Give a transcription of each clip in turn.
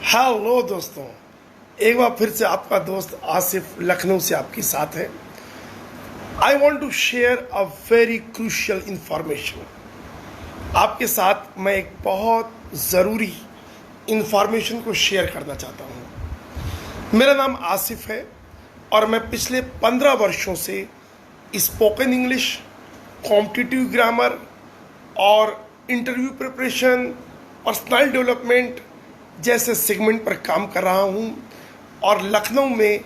Hello दोस्तों, एक बार फिर से आपका दोस्त आसिफ लखनऊ से आपके साथ है। I want to share a very crucial information. आपके साथ मैं एक बहुत ज़रूरी इंफॉर्मेशन को शेयर करना चाहता हूँ। मेरा नाम आसिफ है और मैं पिछले 15 वर्षों से स्पोकन इंग्लिश, कॉम्पिटिटिव ग्रामर और इंटरव्यू प्रिपरेशन, पर्सनल डेवलपमेंट जैसे सेगमेंट पर काम कर रहा हूँ और लखनऊ में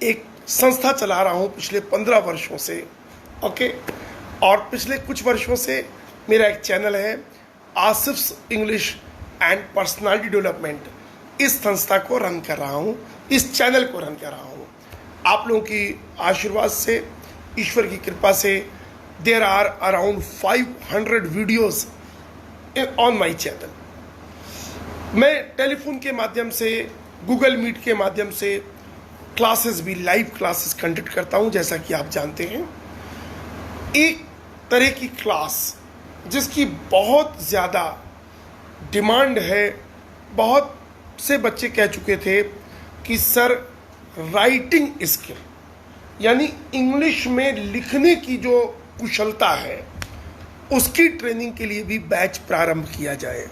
एक संस्था चला रहा हूँ पिछले 15 वर्षों से। ओके, और पिछले कुछ वर्षों से मेरा एक चैनल है Asif English and personality development. इस संस्था को रन कर रहा हूँ, इस चैनल को रन कर रहा हूँ। आप लोगों की आशीर्वाद से, ईश्वर की कृपा से there are around 500 videos on my channel. मैं टेलीफोन के माध्यम से, गूगल मीट के माध्यम से क्लासेस भी, लाइव क्लासेस कंडक्ट करता हूं। जैसा कि आप जानते हैं, एक तरह की क्लास जिसकी बहुत ज़्यादा डिमांड है। बहुत से बच्चे कह चुके थे कि सर, राइटिंग स्किल यानी इंग्लिश में लिखने की जो कुशलता है उसकी ट्रेनिंग के लिए भी बैच प्रारंभ किया जाए।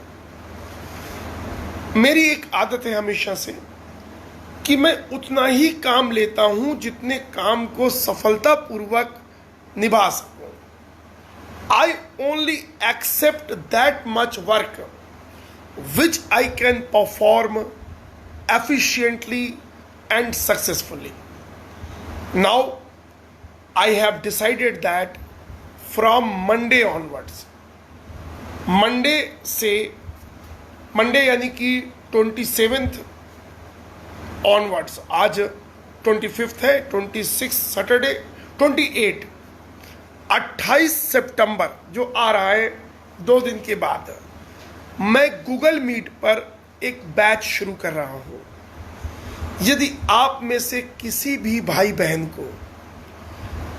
मेरी एक आदत है हमेशा से कि मैं उतना ही काम लेता हूं जितने काम को सफलतापूर्वक निभा सकूं। I only accept that much work which I can perform efficiently and successfully. Now I have decided that from Monday onwards, Monday यानी कि 27 ऑनवर्ड्स, आज 25 है, 26 सैटरडे, 28 सितंबर जो आ रहा है 2 दिन के बाद, मैं गूगल मीट पर एक बैच शुरू कर रहा हूँ। यदि आप में से किसी भी भाई बहन को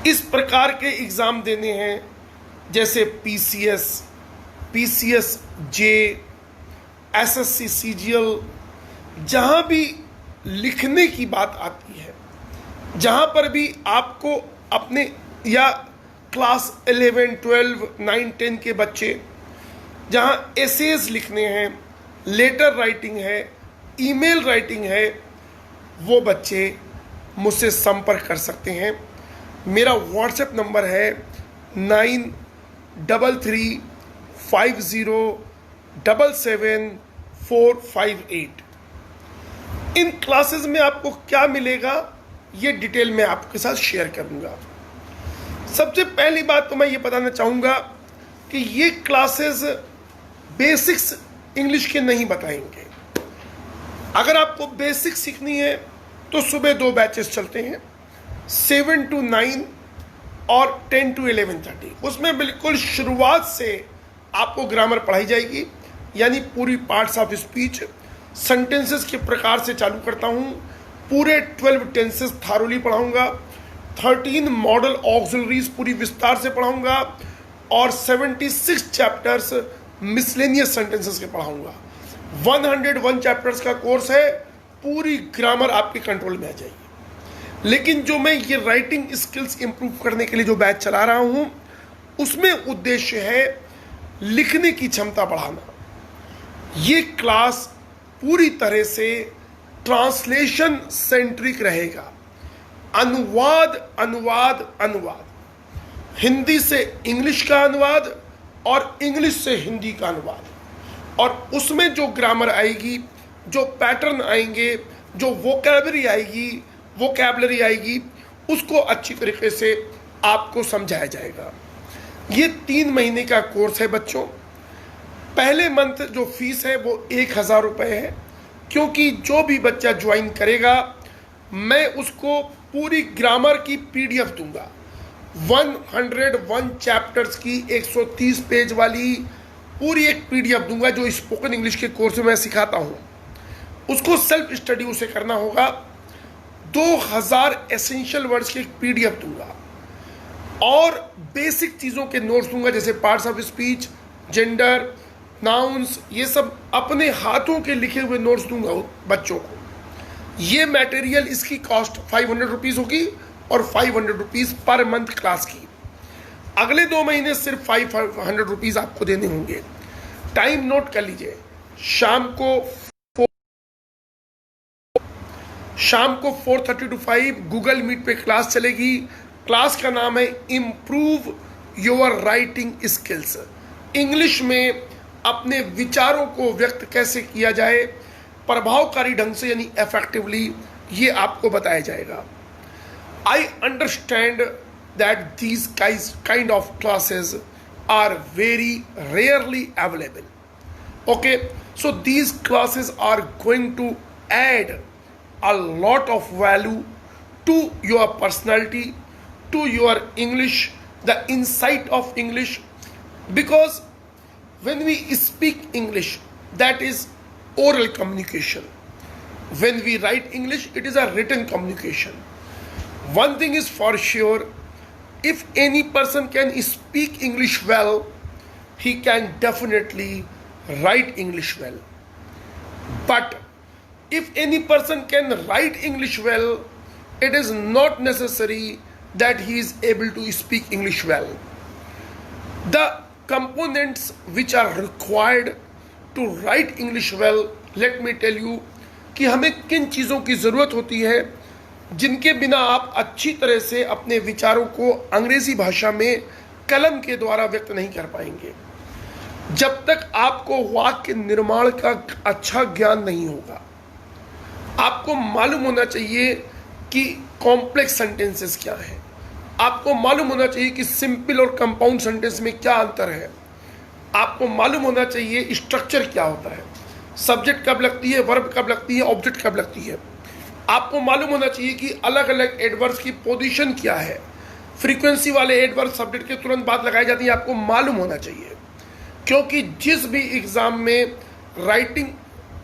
इस प्रकार के एग्ज़ाम देने हैं जैसे पीसीएस जे, एसएससी सीजीएल, जहाँ भी लिखने की बात आती है, जहाँ पर भी आपको अपने या क्लास 11, 12, 9, 10 के बच्चे जहाँ एसेज लिखने हैं, लेटर राइटिंग है, ईमेल राइटिंग है, वो बच्चे मुझसे संपर्क कर सकते हैं। मेरा व्हाट्सएप नंबर है 933350775458। इन क्लासेस में आपको क्या मिलेगा ये डिटेल में आपके साथ शेयर करूंगा। सबसे पहली बात तो मैं ये बताना चाहूँगा कि ये क्लासेस बेसिक्स इंग्लिश के नहीं बताएंगे। अगर आपको बेसिक्स सीखनी है तो सुबह 2 बैचेस चलते हैं, 7 to 9 और 10 to 11:30। उसमें बिल्कुल शुरुआत से आपको ग्रामर पढ़ाई जाएगी, यानी पूरी पार्ट्स ऑफ स्पीच, सेंटेंसेस के प्रकार से चालू करता हूँ। पूरे 12 टेंसेस थारोली पढ़ाऊँगा, 13 मॉडल ऑक्सिलरीज पूरी विस्तार से पढ़ाऊँगा और 76 चैप्टर्स मिसलेनियस सेंटेंसेस के पढ़ाऊँगा। 101 चैप्टर्स का कोर्स है, पूरी ग्रामर आपके कंट्रोल में आ जाएगी। लेकिन जो मैं ये राइटिंग स्किल्स इंप्रूव करने के लिए जो बैच चला रहा हूँ, उसमें उद्देश्य है लिखने की क्षमता बढ़ाना। ये क्लास पूरी तरह से ट्रांसलेशन सेंट्रिक रहेगा। अनुवाद अनुवाद अनुवाद, हिंदी से इंग्लिश का अनुवाद और इंग्लिश से हिंदी का अनुवाद, और उसमें जो ग्रामर आएगी, जो पैटर्न आएंगे, जो वोकैबलरी आएगी, उसको अच्छी तरीके से आपको समझाया जाएगा। ये 3 महीने का कोर्स है बच्चों। पहले मंथ जो फीस है वो 1000 रुपये है, क्योंकि जो भी बच्चा ज्वाइन करेगा मैं उसको पूरी ग्रामर की पीडीएफ दूंगा। 101 चैप्टर्स की 130 पेज वाली पूरी एक पीडीएफ दूंगा जो स्पोकन इंग्लिश के कोर्स में मैं सिखाता हूँ। उसको सेल्फ स्टडी उसे करना होगा। 2000 एसेंशियल वर्ड्स की एक पीडीएफ दूंगा और बेसिक चीज़ों के नोट्स दूंगा, जैसे parts of speech, gender, nouns, ये सब अपने हाथों के लिखे हुए नोट्स दूंगा बच्चों को। ये मटेरियल, इसकी कॉस्ट 500 रुपीज़ होगी और 500 रुपीज़ पर मंथ क्लास की। अगले 2 महीने सिर्फ 500 रुपीज़ आपको देने होंगे। टाइम नोट कर लीजिए, शाम को 4:30 to 5 गूगल मीट पे क्लास चलेगी। क्लास का नाम है improve your writing skills. English में अपने विचारों को व्यक्त कैसे किया जाए प्रभावकारी ढंग से, यानी इफेक्टिवली, ये आपको बताया जाएगा। I understand that these kind of classes are very rarely available. Okay, so these classes are going to add a lot of value to your personality, to your English, the insight of English, because when we speak English, that is oral communication. When we write English, it is a written communication. One thing is for sure, if any person can speak English well, he can definitely write English well. But if any person can write English well, it is not necessary that he is able to speak English well. The components which are required to write English well, let me tell you कि हमें किन चीज़ों की ज़रूरत होती है जिनके बिना आप अच्छी तरह से अपने विचारों को अंग्रेज़ी भाषा में कलम के द्वारा व्यक्त नहीं कर पाएंगे। जब तक आपको वाक्य निर्माण का अच्छा ज्ञान नहीं होगा, आपको मालूम होना चाहिए कि कॉम्प्लेक्स सेंटेंसेस क्या है, आपको मालूम होना चाहिए कि सिंपल और कंपाउंड सेंटेंस में क्या अंतर है, आपको मालूम होना चाहिए स्ट्रक्चर क्या होता है, सब्जेक्ट कब लगती है, वर्ब कब लगती है, ऑब्जेक्ट कब लगती है, आपको मालूम होना चाहिए कि अलग अलग एडवर्ब्स की पोजीशन क्या है, फ्रीक्वेंसी वाले एडवर्ब सब्जेक्ट के तुरंत बाद लगाई जाती है, आपको मालूम होना चाहिए। क्योंकि जिस भी एग्ज़ाम में राइटिंग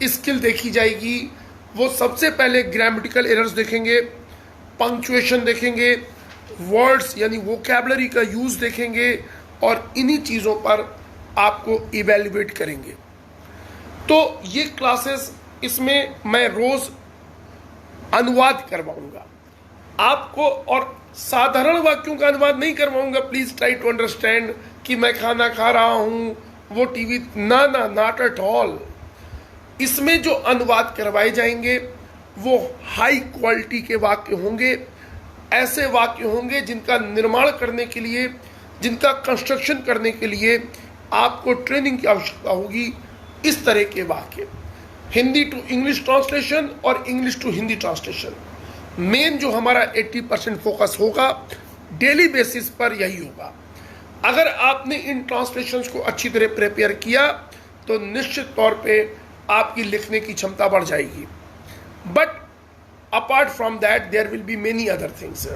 स्किल देखी जाएगी वो सबसे पहले ग्रामेटिकल एरर्स देखेंगे, पंक्चुएशन देखेंगे, वर्ड्स यानी वोकैबुलरी का यूज़ देखेंगे और इन्हीं चीज़ों पर आपको इवेल्युएट करेंगे। तो ये क्लासेस, इसमें मैं रोज़ अनुवाद करवाऊंगा आपको, और साधारण वाक्यों का अनुवाद नहीं करवाऊंगा। प्लीज़ ट्राई टू अंडरस्टैंड कि मैं खाना खा रहा हूँ, वो टीवी, ना, नॉट एट ऑल। इसमें जो अनुवाद करवाए जाएंगे वो हाई क्वालिटी के वाक्य होंगे, ऐसे वाक्य होंगे जिनका निर्माण करने के लिए, जिनका कंस्ट्रक्शन करने के लिए आपको ट्रेनिंग की आवश्यकता होगी। इस तरह के वाक्य, हिंदी टू इंग्लिश ट्रांसलेशन और English to Hindi translation, main जो हमारा 80% फोकस होगा डेली बेसिस पर यही होगा। अगर आपने इन ट्रांसलेशंस को अच्छी तरह प्रिपेयर किया तो निश्चित तौर पे आपकी लिखने की क्षमता बढ़ जाएगी। But apart from that there will be many other things.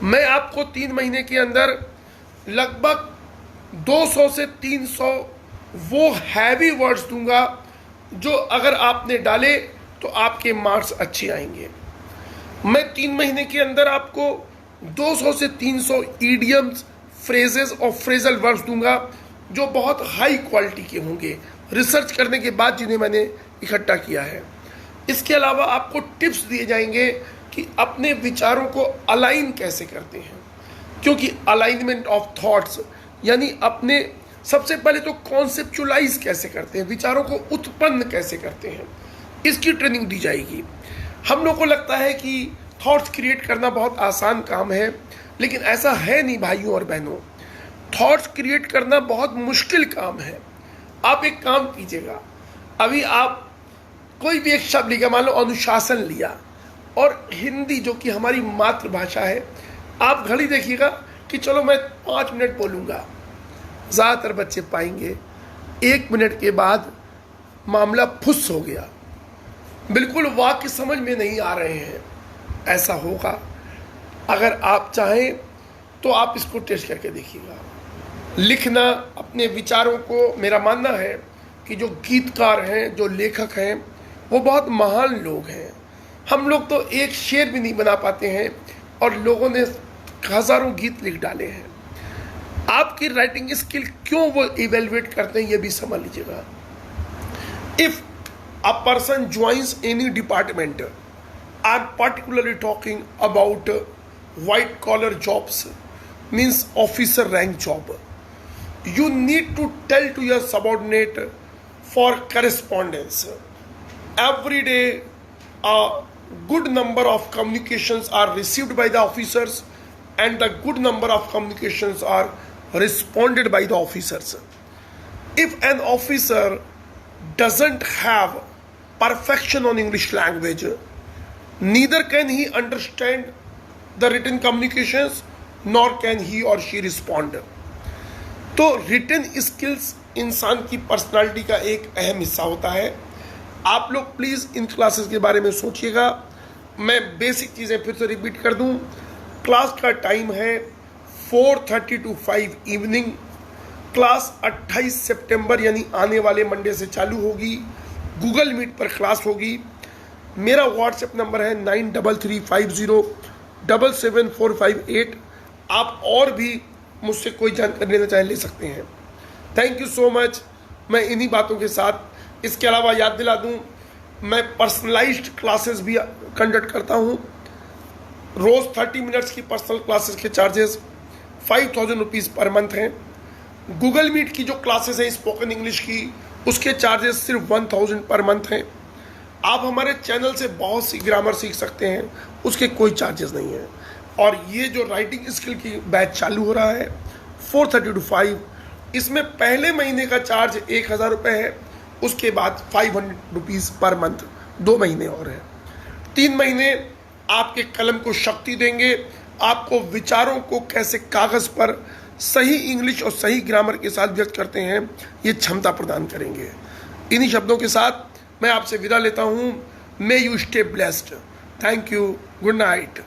मैं आपको 3 महीने के अंदर लगभग 200 से 300 वो हैवी वर्ड्स दूंगा जो अगर आपने डाले तो आपके मार्क्स अच्छे आएंगे। मैं 3 महीने के अंदर आपको 200 से 300 ईडियम्स, फ्रेजेस और फ्रेजल वर्ड्स दूंगा जो बहुत हाई क्वालिटी के होंगे, रिसर्च करने के बाद जिन्हें मैंने इकट्ठा किया है। इसके अलावा आपको टिप्स दिए जाएंगे कि अपने विचारों को अलाइन कैसे करते हैं, क्योंकि अलाइनमेंट ऑफ थॉट्स यानी अपने सबसे पहले तो कॉन्सेप्चुलाइज कैसे करते हैं, विचारों को उत्पन्न कैसे करते हैं, इसकी ट्रेनिंग दी जाएगी। हम लोग को लगता है कि थॉट्स क्रिएट करना बहुत आसान काम है, लेकिन ऐसा है नहीं भाइयों और बहनों। थॉट्स क्रिएट करना बहुत मुश्किल काम है। आप एक काम कीजिएगा, अभी आप कोई भी एक शब्द लिखा, मान लो अनुशासन लिया, और हिंदी जो कि हमारी मातृभाषा है, आप घड़ी देखिएगा कि चलो मैं 5 मिनट बोलूँगा। ज़्यादातर बच्चे पाएंगे 1 मिनट के बाद मामला फुस हो गया, बिल्कुल वाक्य समझ में नहीं आ रहे हैं। ऐसा होगा, अगर आप चाहें तो आप इसको टेस्ट करके देखिएगा। लिखना, अपने विचारों को, मेरा मानना है कि जो गीतकार हैं, जो लेखक हैं, वो बहुत महान लोग हैं। हम लोग तो एक शेर भी नहीं बना पाते हैं और लोगों ने हज़ारों गीत लिख डाले हैं। आपकी राइटिंग स्किल क्यों वो इवेलुएट करते हैं ये भी समझ लीजिएगा। If a person joins any department, I am particularly talking about white collar jobs, means officer rank job, you need to tell to your subordinate for correspondence. Every day a good number of communications are received by the officers and the good number of communications are responded by the officers. If an officer doesn't have perfection on English language, neither can he understand the written communications nor can he or she respond. तो written skills इंसान की personality का एक अहम हिस्सा होता है। आप लोग प्लीज़ इन क्लासेस के बारे में सोचिएगा। मैं बेसिक चीज़ें फिर से रिपीट कर दूं। क्लास का टाइम है 4:30 to 5 इवनिंग। क्लास 28 सितंबर यानी आने वाले मंडे से चालू होगी। गूगल मीट पर क्लास होगी। मेरा व्हाट्सएप नंबर है 9335077458। आप और भी मुझसे कोई जानकारी लेना चाहे ले सकते हैं। Thank you so much. मैं इन्हीं बातों के साथ इसके अलावा याद दिला दूं, मैं पर्सनलाइज्ड क्लासेस भी कंडक्ट करता हूं। रोज़ 30 मिनट्स की पर्सनल क्लासेस के चार्जेस 5000 रुपीज़ पर मंथ हैं। गूगल मीट की जो क्लासेस हैं स्पोकन इंग्लिश की, उसके चार्जेस सिर्फ 1000 पर मंथ हैं। आप हमारे चैनल से बहुत सी ग्रामर सीख सकते हैं, उसके कोई चार्जेस नहीं हैं। और ये जो राइटिंग स्किल की बैच चालू हो रहा है 4:30 to 5, इसमें पहले महीने का चार्ज 1000 रुपये है, उसके बाद 500 रुपीज़ पर मंथ 2 महीने और है। 3 महीने आपके कलम को शक्ति देंगे, आपको विचारों को कैसे कागज़ पर सही इंग्लिश और सही ग्रामर के साथ व्यक्त करते हैं ये क्षमता प्रदान करेंगे। इन्हीं शब्दों के साथ मैं आपसे विदा लेता हूँ। May you stay blessed. Thank you. Good night.